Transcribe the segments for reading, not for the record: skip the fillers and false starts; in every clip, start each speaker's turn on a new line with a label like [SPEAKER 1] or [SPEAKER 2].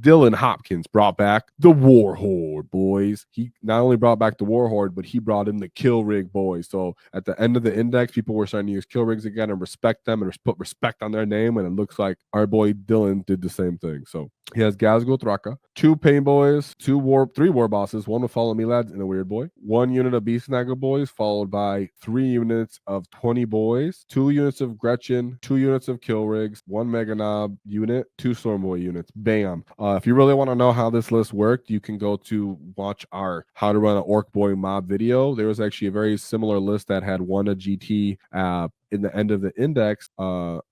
[SPEAKER 1] Dylan Hopkins brought back the War Horde, boys. He not only brought back the War Horde, but he brought in the Kill Rig boys. So at the end of the index, people were starting to use Kill Rigs again and respect them and put respect on their name. And it looks like our boy Dylan did the same thing. So he has Gazgo Thraka, 2 Pain Boys, 3 War Bosses, 1 with Follow Me Lads and a Weird Boy, 1 unit of Beast Snagger Boys, followed by 3 units of 20 Boys, 2 units of Gretchen, 2 units of Kill Rigs, 1 Mega Knob unit, 2 Storm Boy units. Bam. If you really want to know how this list worked, you can go to watch our How to Run an Orc Boy Mob video. There was actually a very similar list that had 1 a GT in the end of the index,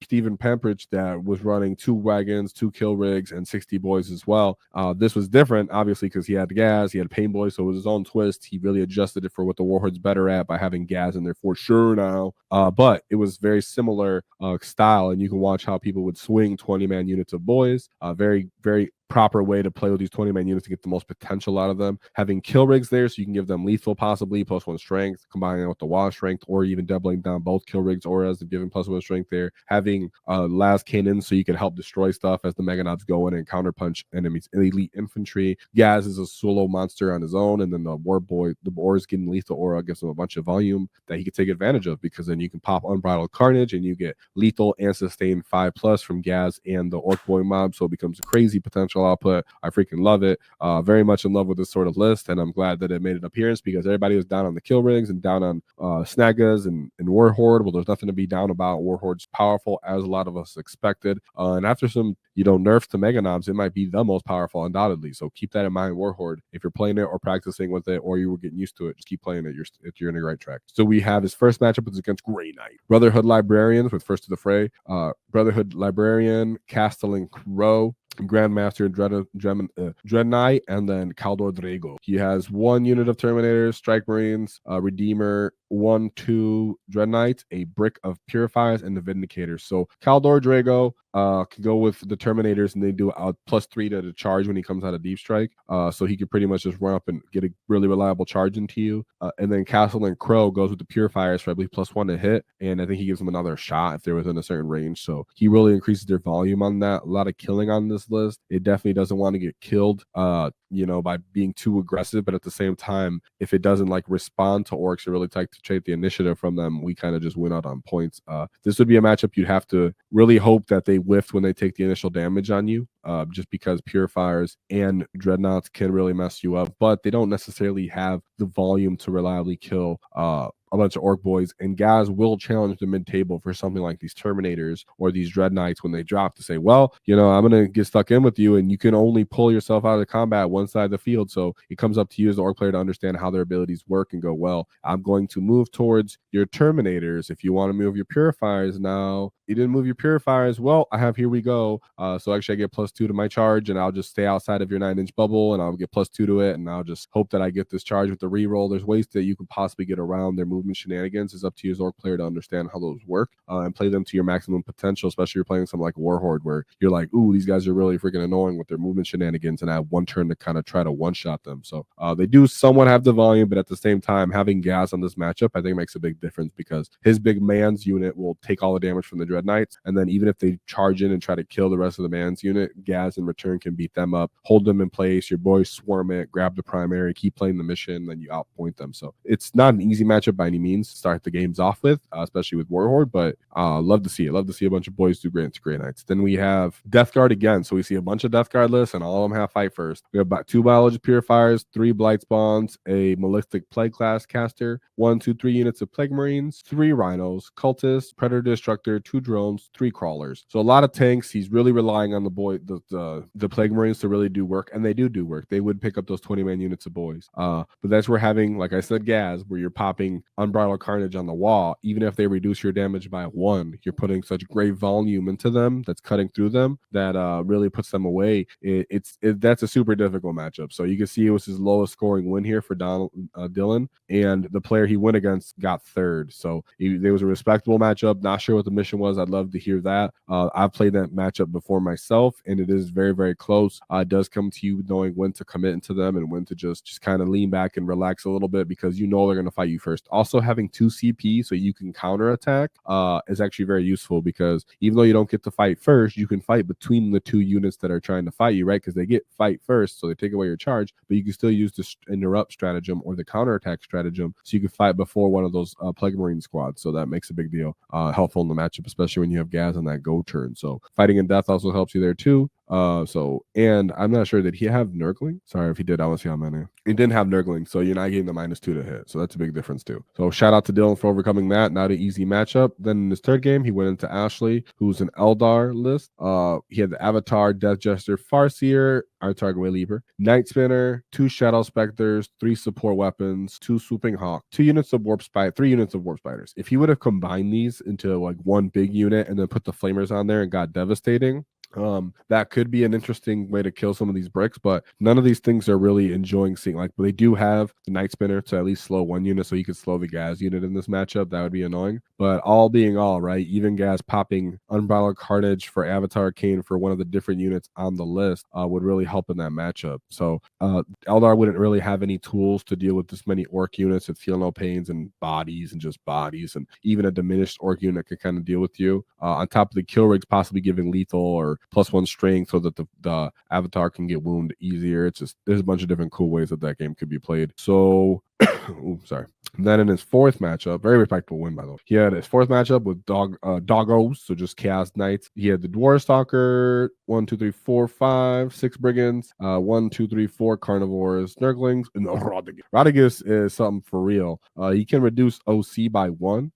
[SPEAKER 1] Stephen Pempridge that was running 2 wagons, 2 Kill Rigs, and 60 Boys as well. This was different, obviously, because he had Gaz, he had Pain Boys, so it was his own twist. He really adjusted it for what the Warhorde's better at by having Gaz in there for sure now. But it was very similar style, and you can watch how people would swing 20-man units of Boys. Very, very proper way to play with these 20-man units to get the most potential out of them. Having Kill Rigs there so you can give them lethal possibly, +1 strength, combining it with the WAAAGH strength, or even doubling down both Kill Rigs auras and giving +1 strength there. Having Las Cannon so you can help destroy stuff as the Mega Knobs go in and counterpunch enemies' elite infantry. Gaz is a solo monster on his own, and then the War Boy, the Boars getting lethal aura gives him a bunch of volume that he can take advantage of, because then you can pop Unbridled Carnage and you get lethal and sustain 5+ from Gaz and the Orc Boy mob, so it becomes a crazy potential output. I freaking love it. Very much in love with this sort of list, and I'm glad that it made an appearance, because everybody was down on the Kill Rigs and down on Snaggas and War Horde. Well, there's nothing to be down about. War Horde's powerful, as a lot of us expected, and after some nerfs to Mega Knobs, it might be the most powerful undoubtedly. So keep that in mind, War Horde. If you're playing it or practicing with it, or you were getting used to it, just keep playing it. You're in the right track. So we have his first matchup is against Grey Knight. Brotherhood Librarians with first to the fray. Brotherhood Librarian, Castellan Crow, Grandmaster Dread Knight, and then Caldor Drago. He has 1 unit of Terminators, Strike Marines, Redeemer, 1-2 Dread Knights, a Brick of Purifiers, and the Vindicators. So Caldor Drago can go with the Terminators, and they do a +3 to the charge when he comes out of Deep Strike. So he could pretty much just run up and get a really reliable charge into you. And then Castellan Crow goes with the Purifiers for, I believe, +1 to hit, and I think he gives them another shot if they're within a certain range. So he really increases their volume on that. A lot of killing on this list. It definitely doesn't want to get killed by being too aggressive, but at the same time, if it doesn't respond to Orcs or really take the initiative from them, we kind of just win out on points. This would be a matchup you'd have to really hope that they whiff when they take the initial damage on you, just because Purifiers and Dreadnoughts can really mess you up, but they don't necessarily have the volume to reliably kill a bunch of Orc Boys, and Gaz will challenge the mid-table for something like these Terminators or these Dread Knights when they drop, to say, well, I'm going to get stuck in with you, and you can only pull yourself out of the combat one side of the field. So it comes up to you as the Orc player to understand how their abilities work and go, well, I'm going to move towards your Terminators. If you want to move your Purifiers now, you didn't move your Purifiers. Well, I have, here we go. So actually I get +2 to my charge, and I'll just stay outside of your 9-inch bubble, and I'll get +2 to it, and I'll just hope that I get this charge with the reroll. There's ways that you can possibly get around their movement shenanigans. It's up to you as Orc player to understand how those work and play them to your maximum potential, especially if you're playing something like War Horde, where you're like, ooh, these guys are really freaking annoying with their movement shenanigans, and I have 1 turn to kind of try to one-shot them. So they do somewhat have the volume, but at the same time, having Gaz on this matchup, I think makes a big difference, because his big man's unit will take all the damage from the Dread Knights, and then even if they charge in and try to kill the rest of the man's unit, Gaz in return can beat them up, hold them in place, your boys swarm it, grab the primary, keep playing the mission, then you outpoint them. So it's not an easy matchup by any means to start the games off with, especially with War Horde, but love to see it. Love to see a bunch of boys do great Knights. Then we have Death Guard again. So we see a bunch of Death Guard lists, and all of them have fight first. We have about 2 Biology Purifiers, 3 Blight Spawns, a Malefic Plague Class Caster, 1, 2, 3 units of Plague Marines, 3 Rhinos, Cultists, Predator Destructor, 2 Drones, 3 Crawlers. So a lot of tanks. He's really relying on the Plague Marines to really do work, and they do work. They would pick up those 20-man units of boys. But that's where having, like I said, Gaz, where you're popping Unbridled Carnage on the wall, even if they reduce your damage by 1, you're putting such great volume into them that's cutting through them that really puts them away. That's a super difficult matchup. So you can see it was his lowest scoring win here for Dylan, and the player he went against got 3rd. So there was a respectable matchup. Not sure what the mission was I'd love to hear that. I've played that matchup before myself, and it is very, very close. It does come to you knowing when to commit into them and when to just kind of lean back and relax a little bit, because you know they're going to fight you first. Also, having 2 CP so you can counter attack is actually very useful, because even though you don't get to fight first, you can fight between the 2 units that are trying to fight you, right? Because they get fight first, so they take away your charge, but you can still use the interrupt stratagem or the counterattack stratagem, so you can fight before one of those Plague Marine squads. So that makes a big deal, helpful in the matchup, especially when you have Gaz on that go turn. So fighting in death also helps you there too. And I'm not sure, did he have Nurgling? Sorry if he did, I want to see how many. He didn't have Nurgling, so you're not getting the -2 to hit. So that's a big difference too. So shout out to Dylan for overcoming that. Not an easy matchup. Then in his third game, he went into Ashley, who's an Eldar list. He had the Avatar, Death Jester, Farseer, our target way leaper, Night Spinner, 2 Shadow Specters, 3 support weapons, 2 Swooping Hawk, 2 units of Warp Spider, 3 units of Warp Spiders. If he would have combined these into like one big unit and then put the Flamers on there and got devastating, that could be an interesting way to kill some of these bricks, but none of these things are really enjoying seeing. Like, but they do have the Night Spinner to at least slow 1 unit, so you could slow the Gaz unit in this matchup. That would be annoying. But all being all, right, even Gaz popping Unbridled Carnage for Avatar Arcane for one of the different units on the list would really help in that matchup. So Eldar wouldn't really have any tools to deal with this many Orc units that feel no pains and bodies and just bodies, and even a diminished Orc unit could kind of deal with you. On top of the kill rigs possibly giving lethal or +1 strength so that the Avatar can get wounded easier. It's just, there's a bunch of different cool ways that game could be played. So ooh, sorry. And then in his 4th matchup, very respectable win, by the way. He had his 4th matchup with Doggos, so just Chaos Knights. He had the Dwarf Stalker, 1, 2, 3, 4, 5, 6 Brigands, 1, 2, 3, 4 Carnivores, Nurglings, and the Rodigus. Rodigus is something for real. He can reduce OC by 1.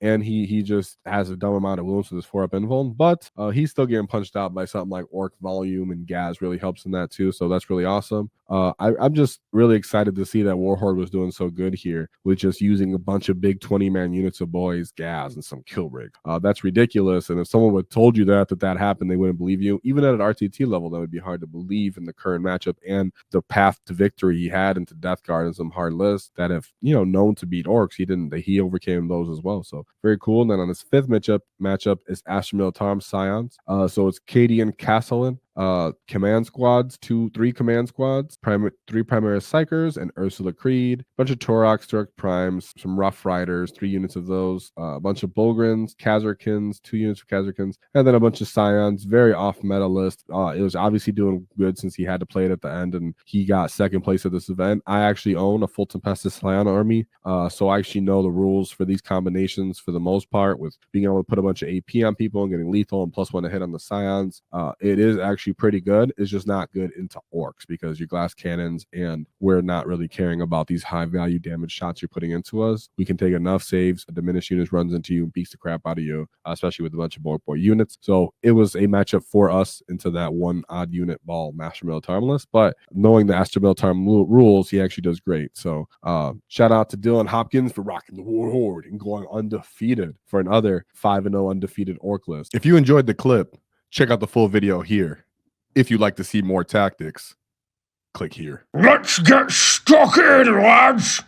[SPEAKER 1] And he just has a dumb amount of wounds with his 4-up invuln, but he's still getting punched out by something like Orc Volume, and Gaz really helps in that too, so that's really awesome. I'm just really excited to see that Warhorde was doing so good here with just using a bunch of big 20-man units of boys, Gaz, and some kill rig. That's ridiculous, and if someone would have told you that happened, they wouldn't believe you. Even at an RTT level, that would be hard to believe in the current matchup and the path to victory he had into Death Guard and some hard lists that have, known to beat Orcs, he overcame those as well. So very cool. And then on his 5th matchup is Astra Militarum Scions. So it's Katie and Castellan. Command squads, 3 command squads, 3 Primaris Psychers, and Ursula Creed, bunch of Toroks, Turok Primes, some Rough Riders, 3 units of those, a bunch of Bulgrins, Kazarkins, 2 units of Kazarkins, and then a bunch of Scions. Very off meta list. It was obviously doing good since he had to play it at the end, and he got 2nd place at this event. I actually own a full Tempestus Scion army, so I actually know the rules for these combinations for the most part, with being able to put a bunch of AP on people and getting lethal and +1 to hit on the Scions. It is actually pretty good. It's just not good into Orcs because your glass cannons, and we're not really caring about these high value damage shots you're putting into us. We can take enough saves, a diminished unit runs into you and beats the crap out of you, especially with a bunch of bulk boy units. So it was a matchup for us into that 1 odd unit ball Master Militarum list, but knowing the Astra Militarum rules, he actually does great. So shout out to Dylan Hopkins for rocking the Warhorde and going undefeated for another 5-0 undefeated Orc list. If you enjoyed the clip, check out the full video here. If you'd like to see more tactics, click here.
[SPEAKER 2] Let's get stuck in, lads!